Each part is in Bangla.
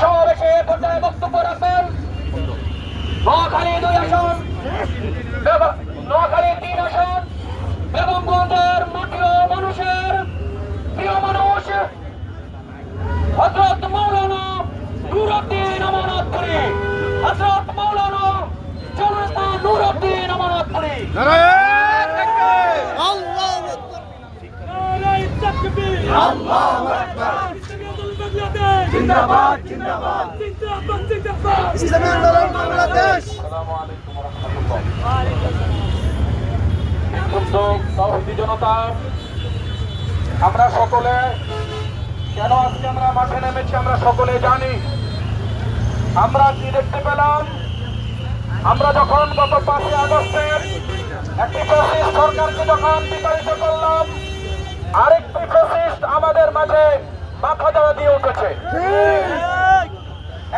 সমাবেশে পর্যায়ে বক্তব্য রাখবেন নোয়াখালী 2 আসন, নোয়াখালী 3 আসন বেগমগঞ্জের মাটির মানুষের প্রিয় মানুষ হযরত মাওলানা নুরউদ্দিন আমানতপুরী, হযরত মাওলানা জনতা নুরউদ্দিন আমানতপুরী। নারায়ে তাকবীর, আল্লাহু আকবার, নারায়ে তাকবীর, আল্লাহু আকবার, জিন্দাবাদ জিন্দাবাদ জিন্দাবাদ জিন্দাবাদ, ইসলামী আন্দোলন বাংলাদেশ। আসসালামু আলাইকুম ওয়া রাহমাতুল্লাহ। তাওহীদি জনতা, আমরা সকলে কেন আজকে আমরা মাঠে নেমেছি আমরা সকলে জানি। আমরা কি দেখতে পেলাম? আমরা যখন গত 5 আগস্টের একটি ফ্যাসিস্ট সরকারকে যখন বিতাড়িত করলাম, আরেকটি ফ্যাসিস্ট আমাদের মাঝে মাথা দাঁড়া দিয়ে উঠেছে।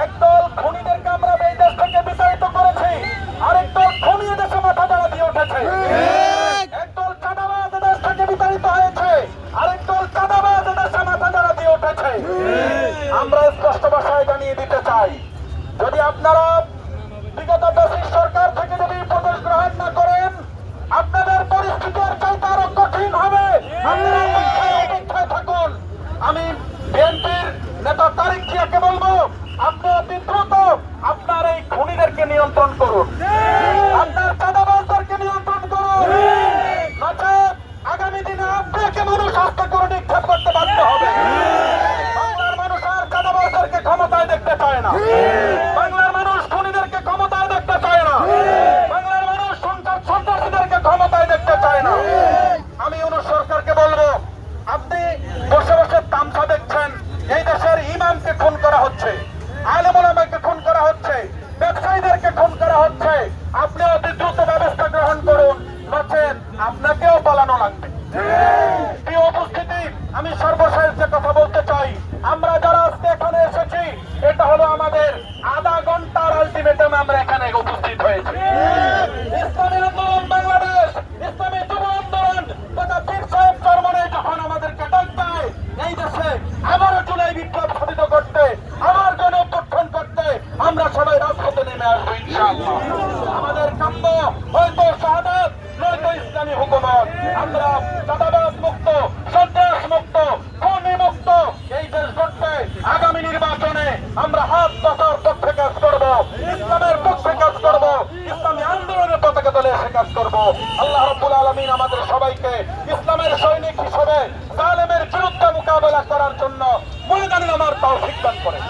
একদল খুনিদেরকে আমরা এই দেশ থেকে বিতাড়িত করেছি, আরেকদল খুনি দেশে মাথা দাঁড়া দিয়ে উঠেছে। একদল চাঁদাবাজ দেশ থেকে বিতাড়িত হয়েছে, আরেকদল চাঁদাবাজ দেশে মাথা দাঁড়া দিয়ে উঠেছে। আমরা স্পষ্ট ভাষায় জানিয়ে দিতে চাই, যদি আপনারা বিগত ফ্যাসিস্ট সরকার থেকে যদি প্রদেশ গ্রহণ না করেন, আপনাদের পরিস্থিতি আর চাইতে আরো কঠিন হবে। আপনারা অপেক্ষায় থাকুন। আমি বিএনপির নেতা তারেক জিয়াকে বলবো, আপনি অতি দ্রুত আপনার এই খুনিদেরকে নিয়ন্ত্রণ করুন, আপনার চাঁদাবাজদেরকে নিয়ন্ত্রণ করুন, নচেত আগামী দিনে আপনাকে মানুষ হত্যা করে নিক্ষেপ করতে বাধ্য হবে। বাংলার মানুষ আর চাঁদাবাজদেরকে ক্ষমতায় দেখতে চায় না, বাংলার মানুষ খুনিদেরকে ক্ষমতায় দেখতে চায় না, বাংলার মানুষ সন্ত্রাসীদেরকে ক্ষমতায় দেখতে চায় না। আমি ইউনূস সরকারকে বলবো, আপনি বসে বসে তামসা দেখছেন। এই দেশের ইমামকে খুন করা হচ্ছে, আলেম ওলামাকে খুন করা হচ্ছে, ব্যবসায়ীদেরকে খুন করা হচ্ছে। আপনি অতি দ্রুত ব্যবস্থা গ্রহণ করুন, নচেত আপনাকেও পালানো লাগবে। প্রিয় উপস্থিতি, আমি সর্বশেষ যে কথা বলতে চাই, আমরা যারা আজকে এখানে এসেছি, এটা হলো আমাদের আধা ঘন্টার আলটিমেটাম। আমরা এখানে উপস্থিত হয়েছি। ইসলামী আন্দোলন বাংলাদেশ, ইসলামী যুব আন্দোলন তথা পীর সাহেব চরমনে যখন আমাদেরকে ডাক দেয় এই দেশে আবারও জুলাই বিপ্লব সাধিত করতে, আবার গণঅভ্যুত্থান করতে, আমরা সবাই রাজপথে নেমে আসবো ইনশাআল্লাহ। আমাদের কাম্য হয়তো শাহাদাত, নয়তো ইসলামী হুকুমত। আমরা চাঁদাবাজ মুক্ত, সন্ত্রাস মুক্ত, খুনি মুক্ত এই দেশ গড়তে আগামী নির্বাচনে আমরা হাত পাতার পক্ষে কাজ করব, ইসলামের পক্ষে কাজ করব, ইসলামী আন্দোলনের পতাকা তলে এসে কাজ করব। আল্লাহ রাব্বুল আলামিন আমাদের সবাইকে ইসলামের সৈনিক হিসেবে জালেমের বিরুদ্ধে মোকাবেলা করার জন্য ময়দানে নামার তৌফিক দান করেন।